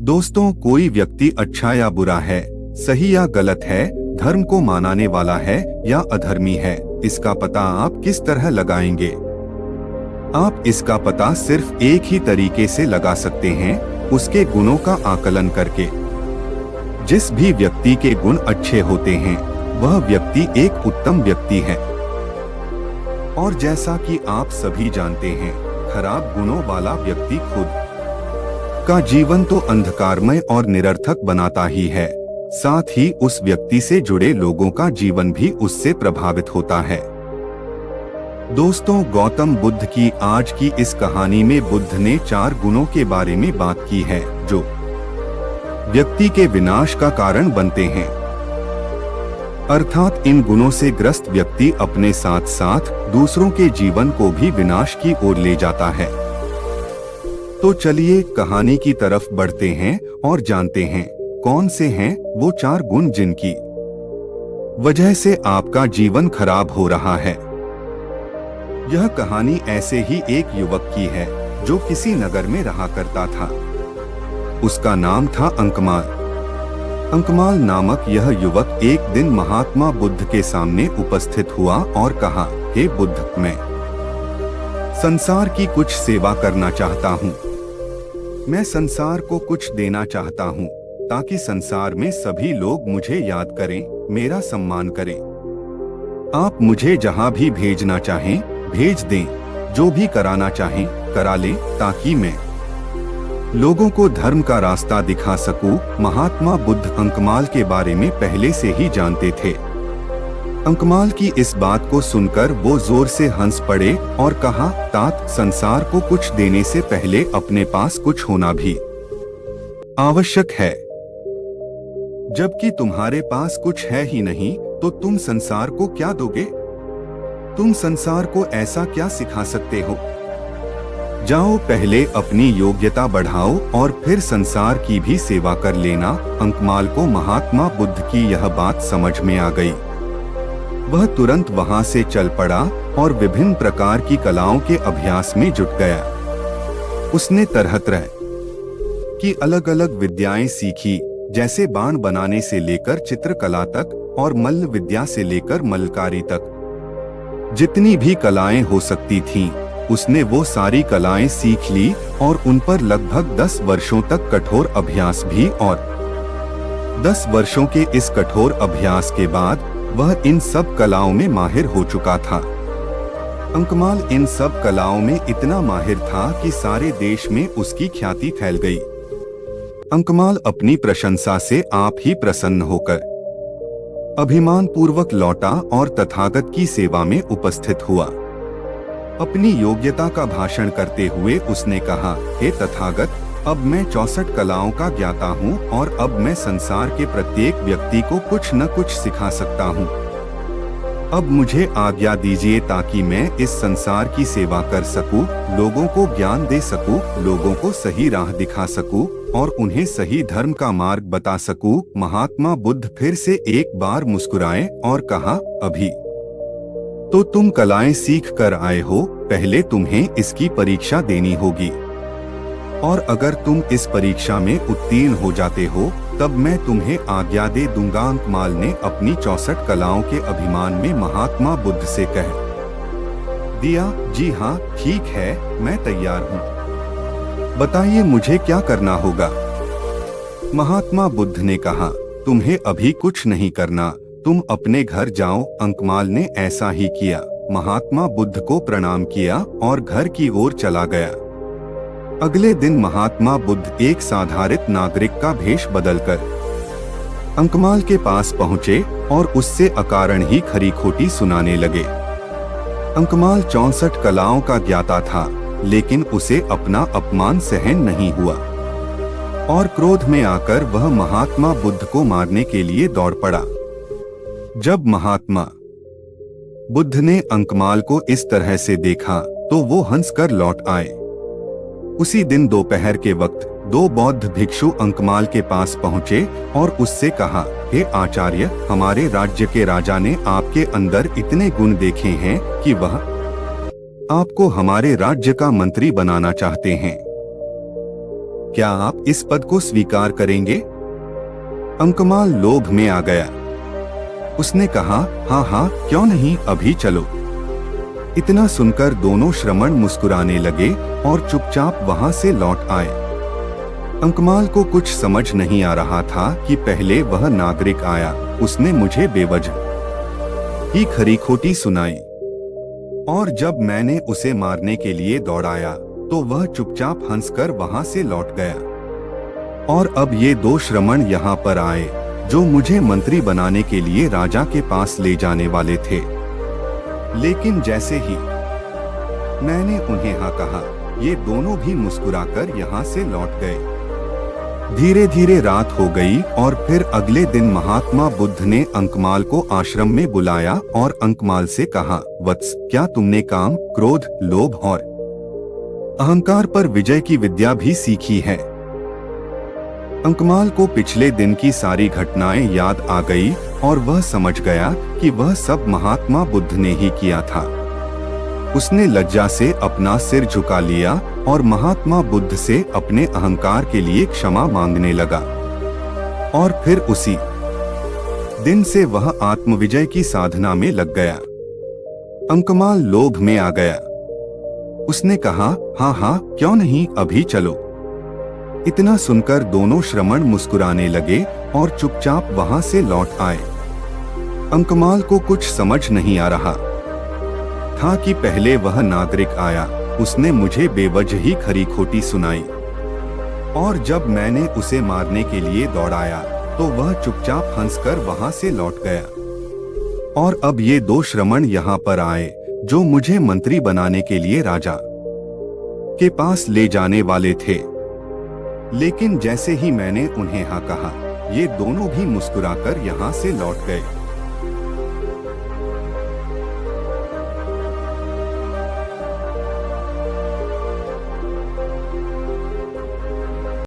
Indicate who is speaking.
Speaker 1: दोस्तों, कोई व्यक्ति अच्छा या बुरा है, सही या गलत है, धर्म को मानने वाला है या अधर्मी है, इसका पता आप किस तरह लगाएंगे? आप इसका पता सिर्फ एक ही तरीके से लगा सकते हैं, उसके गुणों का आकलन करके। जिस भी व्यक्ति के गुण अच्छे होते हैं, वह व्यक्ति एक उत्तम व्यक्ति है। और जैसा कि आप सभी जानते हैं, खराब गुणों वाला व्यक्ति खुद का जीवन तो अंधकारमय और निरर्थक बनाता ही है, साथ ही उस व्यक्ति से जुड़े लोगों का जीवन भी उससे प्रभावित होता है। दोस्तों, गौतम बुद्ध की आज की इस कहानी में बुद्ध ने 4 गुणों के बारे में बात की है, जो व्यक्ति के विनाश का कारण बनते हैं। अर्थात इन गुणों से ग्रस्त व्यक्ति अपने साथ साथ दूसरों के जीवन को भी विनाश की ओर ले जाता है। तो चलिए कहानी की तरफ बढ़ते हैं और जानते हैं कौन से हैं वो 4 गुण जिनकी वजह से आपका जीवन खराब हो रहा है। यह कहानी ऐसे ही एक युवक की है जो किसी नगर में रहा करता था। उसका नाम था अंकमाल। अंकमाल नामक यह युवक एक दिन महात्मा बुद्ध के सामने उपस्थित हुआ और कहा, हे बुद्ध, मैं संसार की कुछ सेवा करना चाहता हूँ। मैं संसार को कुछ देना चाहता हूँ ताकि संसार में सभी लोग मुझे याद करें, मेरा सम्मान करें। आप मुझे जहाँ भी भेजना चाहें भेज दें, जो भी कराना चाहें करा लें, ताकि मैं लोगों को धर्म का रास्ता दिखा सकूं। महात्मा बुद्ध अंकमाल के बारे में पहले से ही जानते थे। अंकमाल की इस बात को सुनकर वो जोर से हंस पड़े और कहा, तात, संसार को कुछ देने से पहले अपने पास कुछ होना भी आवश्यक है। जबकि तुम्हारे पास कुछ है ही नहीं, तो तुम संसार को क्या दोगे? तुम संसार को ऐसा क्या सिखा सकते हो? जाओ, पहले अपनी योग्यता बढ़ाओ और फिर संसार की भी सेवा कर लेना। अंकमाल को महात्मा बुद्ध की यह बात समझ में आ गई। वह तुरंत वहां से चल पड़ा और विभिन्न प्रकार की कलाओं के अभ्यास में जुट गया। उसने तरह तरह की अलग अलग विद्याएं सीखी, जैसे बाण बनाने से लेकर चित्रकला तक और मल्ल विद्या से लेकर मल्लकारी तक। जितनी भी कलाएं हो सकती थीं, उसने वो सारी कलाएं सीख ली और उन पर लगभग 10 वर्षों तक कठोर अभ्यास भी। और 10 वर्षों के इस कठोर अभ्यास के बाद वह इन सब कलाओं में माहिर हो चुका था। अंकमाल इन सब कलाओं में इतना माहिर था कि सारे देश में उसकी ख्याति फैल गई। अंकमाल अपनी प्रशंसा से आप ही प्रसन्न होकर अभिमान पूर्वक लौटा और तथागत की सेवा में उपस्थित हुआ। अपनी योग्यता का भाषण करते हुए उसने कहा, हे तथागत, अब मैं 64 कलाओं का ज्ञाता हूँ और अब मैं संसार के प्रत्येक व्यक्ति को कुछ न कुछ सिखा सकता हूँ। अब मुझे आज्ञा दीजिए ताकि मैं इस संसार की सेवा कर सकूं, लोगों को ज्ञान दे सकूं, लोगों को सही राह दिखा सकूं और उन्हें सही धर्म का मार्ग बता सकूं। महात्मा बुद्ध फिर से एक बार मुस्कुराए और कहा, अभी तो तुम कलाएं सीख कर आए हो, पहले तुम्हें इसकी परीक्षा देनी होगी, और अगर तुम इस परीक्षा में उत्तीर्ण हो जाते हो तब मैं तुम्हें आज्ञा दे दूंगा। अंकमाल ने अपनी 64 कलाओं के अभिमान में महात्मा बुद्ध से कह दिया, जी हाँ, ठीक है, मैं तैयार हूँ। बताइए मुझे क्या करना होगा? महात्मा बुद्ध ने कहा, तुम्हें अभी कुछ नहीं करना, तुम अपने घर जाओ। अंकमाल ने ऐसा ही किया। महात्मा बुद्ध को प्रणाम किया और घर की ओर चला गया। अगले दिन महात्मा बुद्ध एक साधारण नागरिक का भेष बदलकर अंकमाल के पास पहुँचे और उससे अकारण ही खरी खोटी सुनाने लगे। अंकमाल 64 कलाओं का ज्ञाता था, लेकिन उसे अपना अपमान सहन नहीं हुआ और क्रोध में आकर वह महात्मा बुद्ध को मारने के लिए दौड़ पड़ा। जब महात्मा बुद्ध ने अंकमाल को इस तरह से देखा तो वो हंसकर लौट आए। उसी दिन दोपहर के वक्त 2 बौद्ध भिक्षु अंकमाल के पास पहुँचे और उससे कहा, हे आचार्य, हमारे राज्य के राजा ने आपके अंदर इतने गुण देखे हैं कि वह आपको हमारे राज्य का मंत्री बनाना चाहते हैं। क्या आप इस पद को स्वीकार करेंगे? अंकमाल लोभ में आ गया। उसने कहा, हाँ हाँ, क्यों नहीं, अभी चलो। इतना सुनकर दोनों श्रमण मुस्कुराने लगे और चुपचाप वहां से लौट आए। अंकमाल को कुछ समझ नहीं आ रहा था कि पहले वह नागरिक आया, उसने मुझे बेवजह ही खरी खोटी सुनाई, और जब मैंने उसे मारने के लिए दौड़ाया तो वह चुपचाप हंसकर वहां से लौट गया। और अब ये दो श्रमण यहाँ पर आए जो मुझे मंत्री बनाने के लिए राजा के पास ले जाने वाले थे। लेकिन जैसे ही मैंने उन्हें हाँ कहा, ये दोनों भी मुस्कुराकर यहाँ से लौट गए। धीरे धीरे रात हो गई और फिर अगले दिन महात्मा बुद्ध ने अंकमाल को आश्रम में बुलाया और अंकमाल से कहा, वत्स, क्या तुमने काम, क्रोध, लोभ और अहंकार पर विजय की विद्या भी सीखी है? अंकमाल को पिछले दिन की सारी घटनाएं याद आ गई और वह समझ गया कि वह सब महात्मा बुद्ध ने ही किया था। उसने लज्जा से अपना सिर झुका लिया और महात्मा बुद्ध से अपने अहंकार के लिए क्षमा मांगने लगा। और फिर उसी दिन से वह आत्मविजय की साधना में लग गया। अंकमाल लोभ में आ गया। उसने कहा, हाँ हाँ, क्यों नहीं, अभी चलो। इतना सुनकर दोनों श्रमण मुस्कुराने लगे और चुपचाप वहां से लौट आए। अंकमाल को कुछ समझ नहीं आ रहा था कि पहले वह नागरिक आया, उसने मुझे बेवजह ही खरी खोटी सुनाई, और जब मैंने उसे मारने के लिए दौड़ाया तो वह चुपचाप हंसकर वहां से लौट गया। और अब ये दो श्रमण यहाँ पर आए जो मुझे मंत्री बनाने के लिए राजा के पास ले जाने वाले थे। लेकिन जैसे ही मैंने उन्हें हाँ कहा, ये दोनों भी मुस्कुराकर यहाँ से लौट गए।